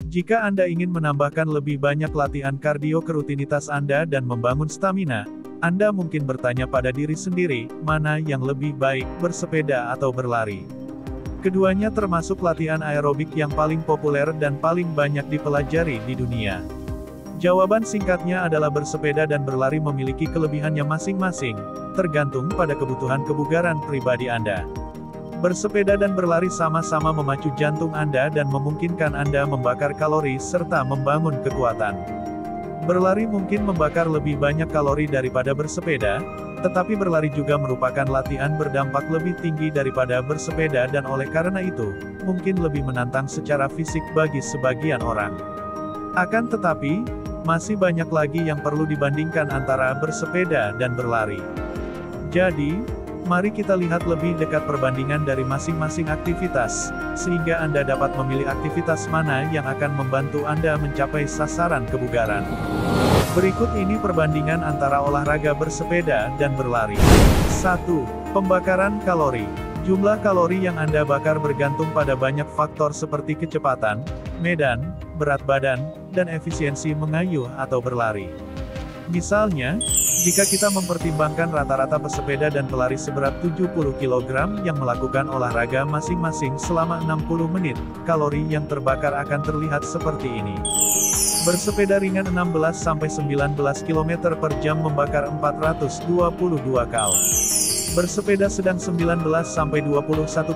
Jika Anda ingin menambahkan lebih banyak latihan kardio ke rutinitas Anda dan membangun stamina, Anda mungkin bertanya pada diri sendiri, mana yang lebih baik, bersepeda atau berlari? Keduanya termasuk latihan aerobik yang paling populer dan paling banyak dipelajari di dunia. Jawaban singkatnya adalah bersepeda dan berlari memiliki kelebihannya masing-masing, tergantung pada kebutuhan kebugaran pribadi Anda. Bersepeda dan berlari sama-sama memacu jantung Anda dan memungkinkan Anda membakar kalori serta membangun kekuatan. Berlari mungkin membakar lebih banyak kalori daripada bersepeda, tetapi berlari juga merupakan latihan berdampak lebih tinggi daripada bersepeda dan oleh karena itu, mungkin lebih menantang secara fisik bagi sebagian orang. Akan tetapi, masih banyak lagi yang perlu dibandingkan antara bersepeda dan berlari. Jadi, mari kita lihat lebih dekat perbandingan dari masing-masing aktivitas, sehingga Anda dapat memilih aktivitas mana yang akan membantu Anda mencapai sasaran kebugaran. Berikut ini perbandingan antara olahraga bersepeda dan berlari. 1. Pembakaran kalori. Jumlah kalori yang Anda bakar bergantung pada banyak faktor seperti kecepatan, medan, berat badan, dan efisiensi mengayuh atau berlari. Misalnya, jika kita mempertimbangkan rata-rata pesepeda dan pelari seberat 70 kg yang melakukan olahraga masing-masing selama 60 menit, kalori yang terbakar akan terlihat seperti ini. Bersepeda ringan 16-19 km per jam membakar 422 kal. Bersepeda sedang 19-21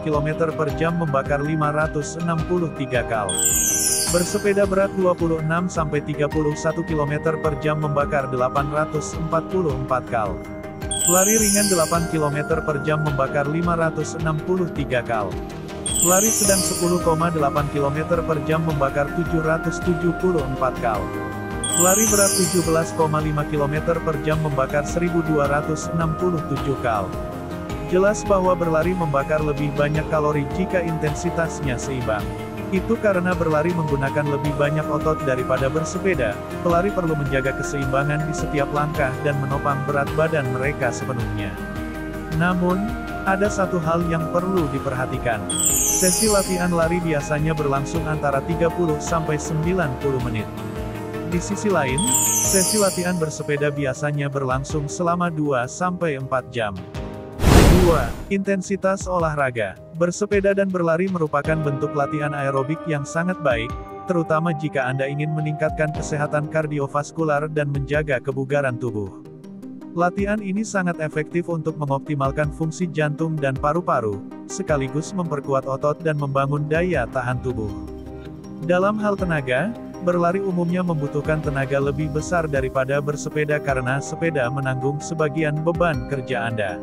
km per jam membakar 563 kal. Bersepeda berat 26-31 km per jam membakar 844 kal. Lari ringan 8 km per jam membakar 563 kal. Lari sedang 10,8 km per jam membakar 774 kal. Lari berat 17,5 km per jam membakar 1267 kal. Jelas bahwa berlari membakar lebih banyak kalori jika intensitasnya seimbang. Itu karena berlari menggunakan lebih banyak otot daripada bersepeda, pelari perlu menjaga keseimbangan di setiap langkah dan menopang berat badan mereka sepenuhnya. Namun, ada satu hal yang perlu diperhatikan. Sesi latihan lari biasanya berlangsung antara 30-90 menit. Di sisi lain, sesi latihan bersepeda biasanya berlangsung selama 2-4 jam. 2. Intensitas olahraga. Bersepeda dan berlari merupakan bentuk latihan aerobik yang sangat baik, terutama jika Anda ingin meningkatkan kesehatan kardiovaskular dan menjaga kebugaran tubuh. Latihan ini sangat efektif untuk mengoptimalkan fungsi jantung dan paru-paru, sekaligus memperkuat otot dan membangun daya tahan tubuh. Dalam hal tenaga, berlari umumnya membutuhkan tenaga lebih besar daripada bersepeda karena sepeda menanggung sebagian beban kerja Anda.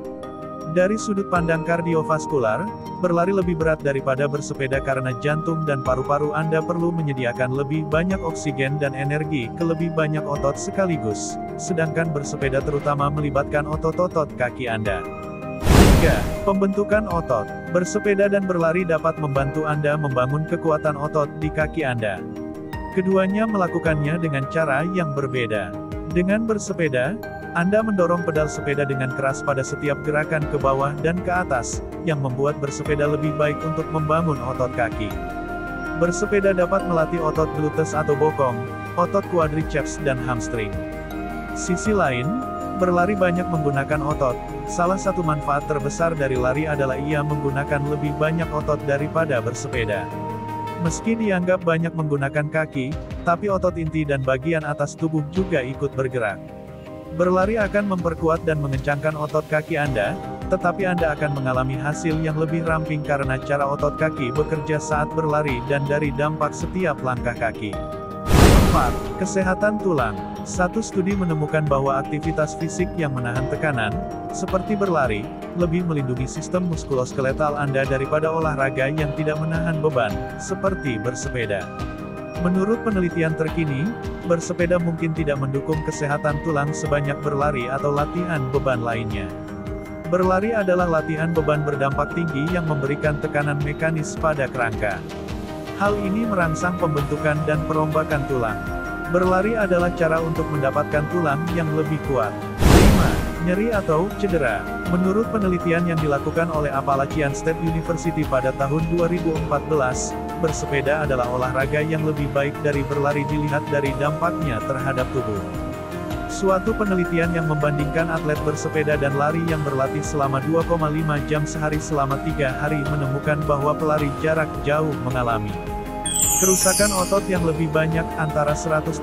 Dari sudut pandang kardiovaskular, berlari lebih berat daripada bersepeda karena jantung dan paru-paru Anda perlu menyediakan lebih banyak oksigen dan energi ke lebih banyak otot sekaligus, sedangkan bersepeda terutama melibatkan otot-otot kaki Anda. 3. Pembentukan otot. Bersepeda dan berlari dapat membantu Anda membangun kekuatan otot di kaki Anda. Keduanya melakukannya dengan cara yang berbeda. Dengan bersepeda, Anda mendorong pedal sepeda dengan keras pada setiap gerakan ke bawah dan ke atas, yang membuat bersepeda lebih baik untuk membangun otot kaki. Bersepeda dapat melatih otot gluteus atau bokong, otot quadriceps dan hamstring. Sisi lain, berlari banyak menggunakan otot. Salah satu manfaat terbesar dari lari adalah ia menggunakan lebih banyak otot daripada bersepeda. Meski dianggap banyak menggunakan kaki, tapi otot inti dan bagian atas tubuh juga ikut bergerak. Berlari akan memperkuat dan mengencangkan otot kaki Anda, tetapi Anda akan mengalami hasil yang lebih ramping karena cara otot kaki bekerja saat berlari dan dari dampak setiap langkah kaki. 4. Kesehatan tulang. Satu studi menemukan bahwa aktivitas fisik yang menahan tekanan, seperti berlari, lebih melindungi sistem muskuloskeletal Anda daripada olahraga yang tidak menahan beban, seperti bersepeda. Menurut penelitian terkini, bersepeda mungkin tidak mendukung kesehatan tulang sebanyak berlari atau latihan beban lainnya. Berlari adalah latihan beban berdampak tinggi yang memberikan tekanan mekanis pada kerangka. Hal ini merangsang pembentukan dan perombakan tulang. Berlari adalah cara untuk mendapatkan tulang yang lebih kuat. 5. Nyeri atau cedera. Menurut penelitian yang dilakukan oleh Appalachian State University pada tahun 2014, bersepeda adalah olahraga yang lebih baik dari berlari dilihat dari dampaknya terhadap tubuh. Suatu penelitian yang membandingkan atlet bersepeda dan lari yang berlatih selama 2,5 jam sehari selama 3 hari menemukan bahwa pelari jarak jauh mengalami kerusakan otot yang lebih banyak antara 133%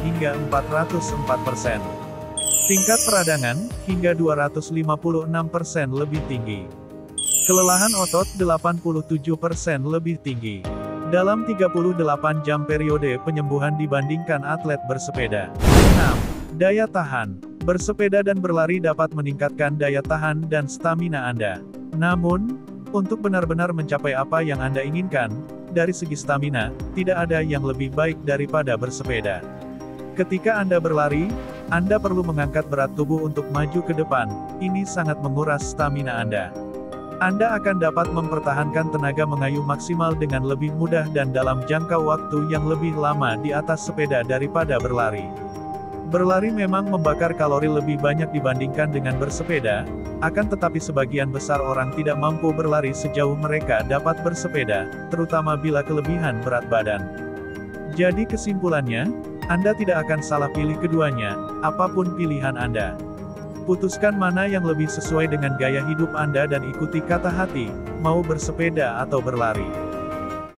hingga 404%. Tingkat peradangan, hingga 256% lebih tinggi. Kelelahan otot 87% lebih tinggi. Dalam 38 jam periode penyembuhan dibandingkan atlet bersepeda. 6. Daya tahan. Bersepeda dan berlari dapat meningkatkan daya tahan dan stamina Anda. Namun, untuk benar-benar mencapai apa yang Anda inginkan, dari segi stamina, tidak ada yang lebih baik daripada bersepeda. Ketika Anda berlari, Anda perlu mengangkat berat tubuh untuk maju ke depan. Ini sangat menguras stamina Anda. Anda akan dapat mempertahankan tenaga mengayuh maksimal dengan lebih mudah dan dalam jangka waktu yang lebih lama di atas sepeda daripada berlari. Berlari memang membakar kalori lebih banyak dibandingkan dengan bersepeda, akan tetapi sebagian besar orang tidak mampu berlari sejauh mereka dapat bersepeda, terutama bila kelebihan berat badan. Jadi kesimpulannya, Anda tidak akan salah pilih keduanya, apapun pilihan Anda. Putuskan mana yang lebih sesuai dengan gaya hidup Anda dan ikuti kata hati, mau bersepeda atau berlari.